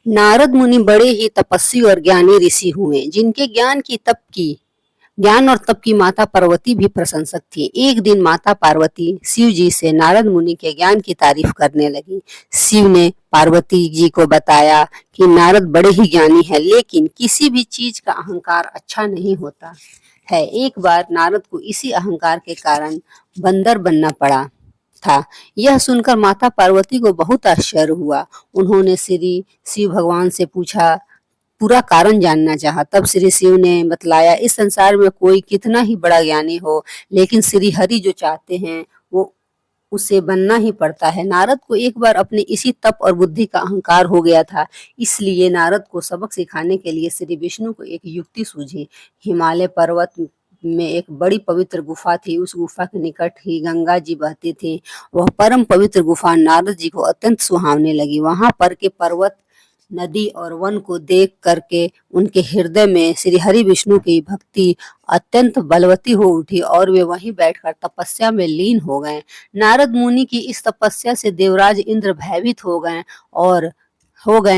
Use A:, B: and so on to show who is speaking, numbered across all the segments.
A: नारद मुनि बड़े ही तपस्वी और ज्ञानी ऋषि हुए, जिनके ज्ञान और तप की माता पार्वती भी प्रशंसक थी। एक दिन माता पार्वती शिव जी से नारद मुनि के ज्ञान की तारीफ करने लगी। शिव ने पार्वती जी को बताया कि नारद बड़े ही ज्ञानी है, लेकिन किसी भी चीज का अहंकार अच्छा नहीं होता है। एक बार नारद को इसी अहंकार के कारण बंदर बनना पड़ा था। यह सुनकर माता पार्वती को बहुत आश्चर्य हुआ। उन्होंने श्री शिव भगवान से पूरा कारण जानना चाहा। तब श्री शिव ने बतलाया, इस संसार में कोई कितना ही बड़ा ज्ञानी हो, लेकिन श्री हरि जो चाहते हैं वो उसे बनना ही पड़ता है। नारद को एक बार अपने इसी तप और बुद्धि का अहंकार हो गया था। इसलिए नारद को सबक सिखाने के लिए श्री विष्णु को एक युक्ति सूझी। हिमालय पर्वत में एक बड़ी पवित्र गुफा थी। उस गुफा के निकट ही गंगा जी बहती थी। वह परम पवित्र गुफा नारद जी को अत्यंत सुहावने लगी। वहां पर के पर्वत, नदी और वन को देख करके उनके हृदय में श्री हरि विष्णु की भक्ति अत्यंत बलवती हो उठी और वे वहीं बैठकर तपस्या में लीन हो गए। नारद मुनि की इस तपस्या से देवराज इंद्र भयभीत हो गए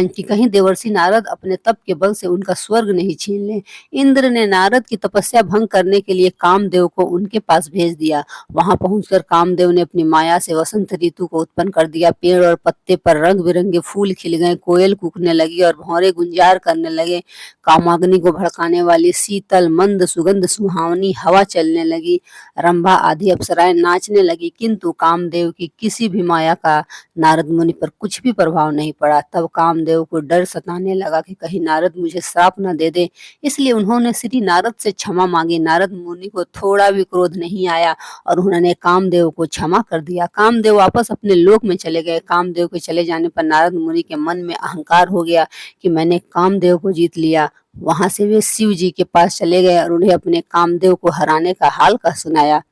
A: कि कहीं देवर्षि नारद अपने तप के बल से उनका स्वर्ग नहीं छीन ले। इंद्र ने नारद की तपस्या भंग करने के लिए कामदेव को उनके पास भेज दिया। वहां पहुंचकर कामदेव ने अपनी माया से वसंत ऋतु को उत्पन्न कर दिया। पेड़ और पत्ते पर रंग बिरंगे फूल खिल गए, कोयल कूकने लगी और भौरे गुंजार करने लगे। कामाग्नि को भड़काने वाली शीतल मंद सुगंध सुहावनी हवा चलने लगी। रंभा आदि अप्सराएं नाचने लगी, किंतु कामदेव की किसी भी माया का नारद मुनि पर कुछ भी प्रभाव नहीं पड़ा। तब कामदेव को डर सताने लगा कि कहीं नारद मुझे श्राप न दे दे, इसलिए उन्होंने श्री नारद से क्षमा मांगी। नारद मुनि को थोड़ा भी क्रोध नहीं आया और उन्होंने कामदेव को क्षमा कर दिया। कामदेव वापस अपने लोक में चले गए। कामदेव के चले जाने पर नारद मुनि के मन में अहंकार हो गया कि मैंने कामदेव को जीत लिया। वहां से वे शिव जी के पास चले गए और उन्हें अपने कामदेव को हराने का हाल कह सुनाया।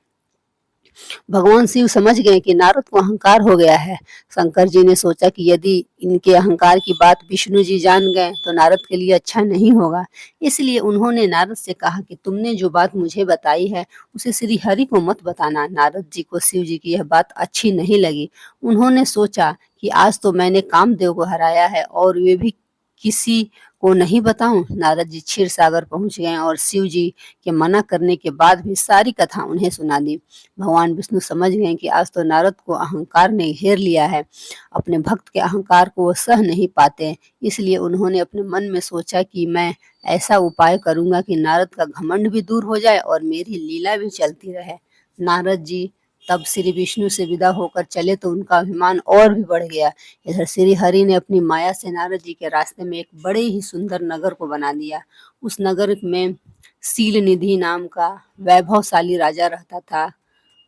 A: भगवान शिव समझ गए कि नारद को अहंकार हो गया है। शंकर जी ने सोचा कि यदि इनके अहंकार की बात विष्णु जी जान गए तो नारद के लिए अच्छा नहीं होगा। इसलिए उन्होंने नारद से कहा कि तुमने जो बात मुझे बताई है उसे श्री हरि को मत बताना। नारद जी को शिव जी की यह बात अच्छी नहीं लगी। उन्होंने सोचा कि आज तो मैंने कामदेव को हराया है और वे भी किसी को नहीं बताऊं। नारद जी क्षीर सागर पहुंच गए और शिव जी के मना करने के बाद भी सारी कथा उन्हें सुना दी। भगवान विष्णु समझ गए कि आज तो नारद को अहंकार ने घेर लिया है। अपने भक्त के अहंकार को वो सह नहीं पाते। इसलिए उन्होंने अपने मन में सोचा कि मैं ऐसा उपाय करूंगा कि नारद का घमंड भी दूर हो जाए और मेरी लीला भी चलती रहे। नारद जी तब श्री विष्णु से विदा होकर चले तो उनका अभिमान और भी बढ़ गया। इधर श्री हरि ने अपनी माया से नारद जी के रास्ते में एक बड़े ही सुंदर नगर को बना दिया। उस नगर में शील निधि नाम का वैभवशाली राजा रहता था।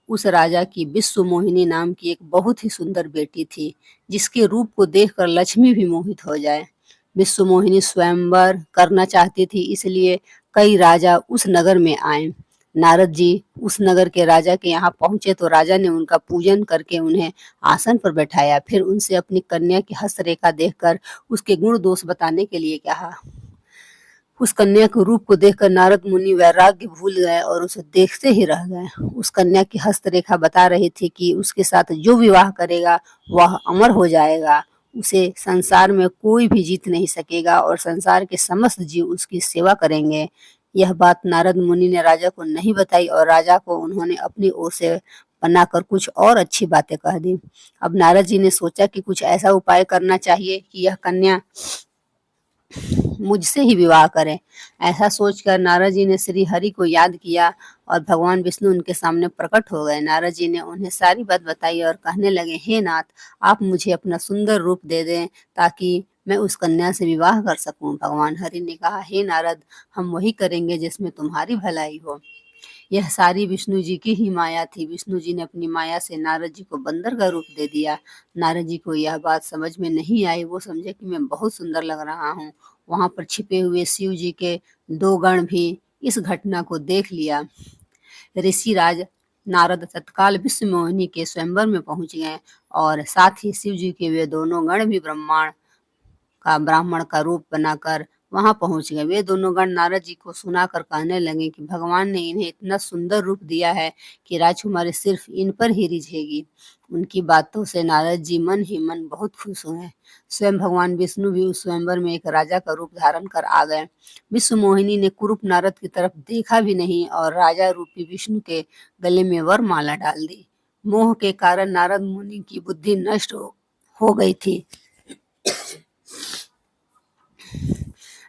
A: उस राजा की विश्व मोहिनी नाम की एक बहुत ही सुंदर बेटी थी, जिसके रूप को देखकर लक्ष्मी भी मोहित हो जाए। विश्व मोहिनी स्वयंवर करना चाहती थी, इसलिए कई राजा उस नगर में आए। नारद जी उस नगर के राजा के यहाँ पहुंचे तो राजा ने उनका पूजन करके उन्हें आसन पर बैठाया। फिर उनसे अपनी कन्या की हस्तरेखा देखकर उसके गुण दोष बताने के लिए कहा। उस कन्या के रूप को देखकर नारद मुनि वैराग्य भूल गए और उसे देखते ही रह गए। उस कन्या की हस्तरेखा बता रही थी कि उसके साथ जो विवाह करेगा वह अमर हो जाएगा। उसे संसार में कोई भी जीत नहीं सकेगा और संसार के समस्त जीव उसकी सेवा करेंगे। यह बात नारद मुनि ने राजा को नहीं बताई और राजा को उन्होंने अपनी ओर से बनाकर कुछ और अच्छी बातें कह दी। अब नारद जी ने सोचा कि कुछ ऐसा उपाय करना चाहिए कि यह कन्या मुझसे ही विवाह करें। ऐसा सोचकर नारद जी ने श्री हरि को याद किया और भगवान विष्णु उनके सामने प्रकट हो गए। नारद जी ने उन्हें सारी बात बताई और कहने लगे, हे नाथ, आप मुझे अपना सुंदर रूप दे दें ताकि मैं उस कन्या से विवाह कर सकूं। भगवान हरि ने कहा, हे नारद, हम वही करेंगे जिसमें तुम्हारी भलाई हो। यह सारी विष्णु जी की ही माया थी। विष्णु जी ने अपनी माया से नारद जी को बंदर का रूप दे दिया। नारद जी को यह बात समझ में नहीं आई। वो समझे कि मैं बहुत सुंदर लग रहा हूँ। वहां पर छिपे हुए शिव जी के दो गण भी इस घटना को देख लिया। ऋषिराज नारद तत्काल विश्व मोहिनी के स्वयंवर में पहुंच गए और साथ ही शिव जी के वे दोनों गण भी ब्राह्मण का रूप बनाकर वहां पहुंच गए। वे दोनों गण नारद जी को सुनाकर कहने लगे कि भगवान ने इन्हें इतना सुंदर रूप दिया है कि राजकुमारी सिर्फ इन पर ही रिझेगी। उनकी बातों से नारद जी मन ही मन बहुत खुश हुए। स्वयं भगवान विष्णु भी उस स्वयंवर में एक राजा का रूप धारण कर आ गए। विश्व मोहिनी ने कुरूप नारद की तरफ देखा भी नहीं और राजा रूपी विष्णु के गले में वरमाला डाल दी। मोह के कारण नारद मुनि की बुद्धि नष्ट हो गई थी।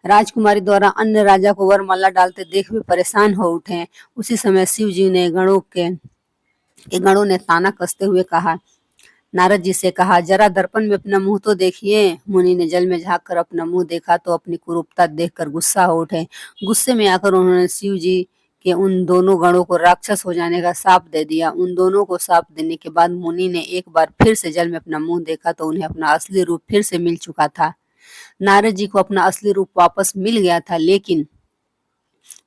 A: राजकुमारी द्वारा अन्य राजा को वरमाला डालते देख वे परेशान हो उठे। उसी समय शिव जी ने गणों ने ताना कसते हुए कहा, नारद जी से कहा, जरा दर्पण में अपना मुंह तो देखिए। मुनि ने जल में झांक कर अपना मुंह देखा तो अपनी कुरूपता देखकर गुस्सा हो उठे। गुस्से में आकर उन्होंने शिव जी के उन दोनों गणों को राक्षस हो जाने का शाप दे दिया। उन दोनों को शाप देने के बाद मुनि ने एक बार फिर से जल में अपना मुंह देखा तो उन्हें अपना असली रूप फिर से मिल चुका था। नारद जी को अपना असली रूप वापस मिल गया था, लेकिन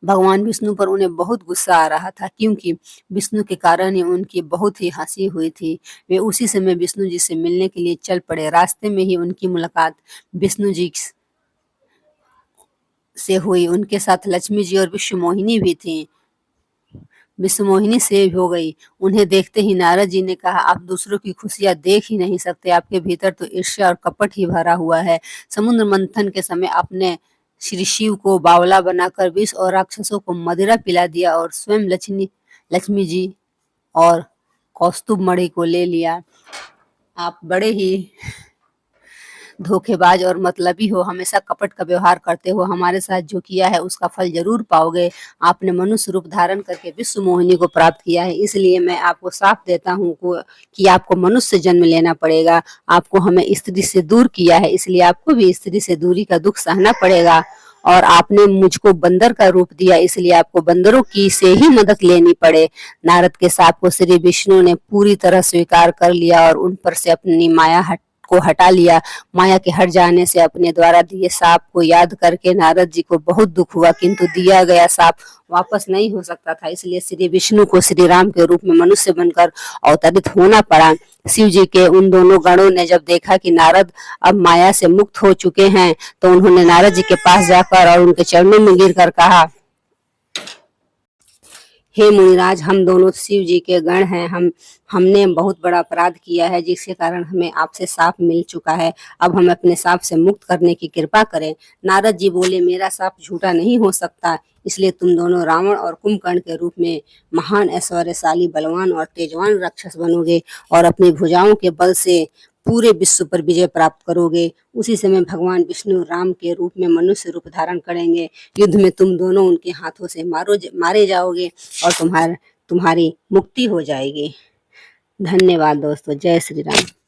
A: भगवान विष्णु पर उन्हें बहुत गुस्सा आ रहा था, क्योंकि विष्णु के कारण ही उनकी बहुत ही हंसी हुई थी। वे उसी समय विष्णु जी से मिलने के लिए चल पड़े। रास्ते में ही उनकी मुलाकात विष्णु जी से हुई। उनके साथ लक्ष्मी जी और विश्व मोहिनी भी थी। विश्व मोहिनी से हो गई। उन्हें देखते ही नारद जी ने कहा, आप दूसरों की खुशियां देख ही नहीं सकते, आपके भीतर तो ईर्ष्या और कपट ही भरा हुआ है। समुद्र मंथन के समय आपने श्री शिव को बावला बनाकर विष और राक्षसों को मदिरा पिला दिया और स्वयं लक्ष्मी जी और कौस्तुभ मणि को ले लिया। आप बड़े ही धोखेबाज और मतलबी हो, हमेशा कपट का व्यवहार करते हो। हमारे साथ जो किया है उसका फल जरूर पाओगे। आपने मनुष्य रूप धारण करके विश्व मोहिनी को प्राप्त किया है, इसलिए मैं आपको साफ देता हूँ कि आपको मनुष्य जन्म लेना पड़ेगा। आपको हमें स्त्री से दूर किया है, इसलिए आपको भी स्त्री से दूरी का दुख सहना पड़ेगा। और आपने मुझको बंदर का रूप दिया, इसलिए आपको बंदरों की से ही मदद लेनी पड़े। नारद के साप को श्री विष्णु ने पूरी तरह स्वीकार कर लिया और उन पर से अपनी माया को हटा लिया। माया के हट जाने से अपने द्वारा दिए साप को याद करके नारद जी को बहुत दुख हुआ, किंतु दिया गया साप वापस नहीं हो सकता था, इसलिए श्री विष्णु को श्री राम के रूप में मनुष्य बनकर अवतरित होना पड़ा। शिव जी के उन दोनों गणों ने जब देखा कि नारद अब माया से मुक्त हो चुके हैं, तो उन्होंने नारद जी के पास जाकर और उनके चरणों में गिरकर कहा, हे मुनिराज, हम दोनों शिव जी के गण हैं। हमने बहुत बड़ा अपराध किया है, जिसके कारण हमें आपसे शाप मिल चुका है। अब हम अपने शाप से मुक्त करने की कृपा करें। नारद जी बोले, मेरा शाप झूठा नहीं हो सकता, इसलिए तुम दोनों रावण और कुंभकर्ण के रूप में महान ऐश्वर्यशाली बलवान और तेजवान राक्षस बनोगे और अपनी भुजाओं के बल से पूरे विश्व पर विजय प्राप्त करोगे। उसी समय भगवान विष्णु राम के रूप में मनुष्य रूप धारण करेंगे। युद्ध में तुम दोनों उनके हाथों से मारे जाओगे और तुम्हारी मुक्ति हो जाएगी। धन्यवाद दोस्तों। जय श्री राम।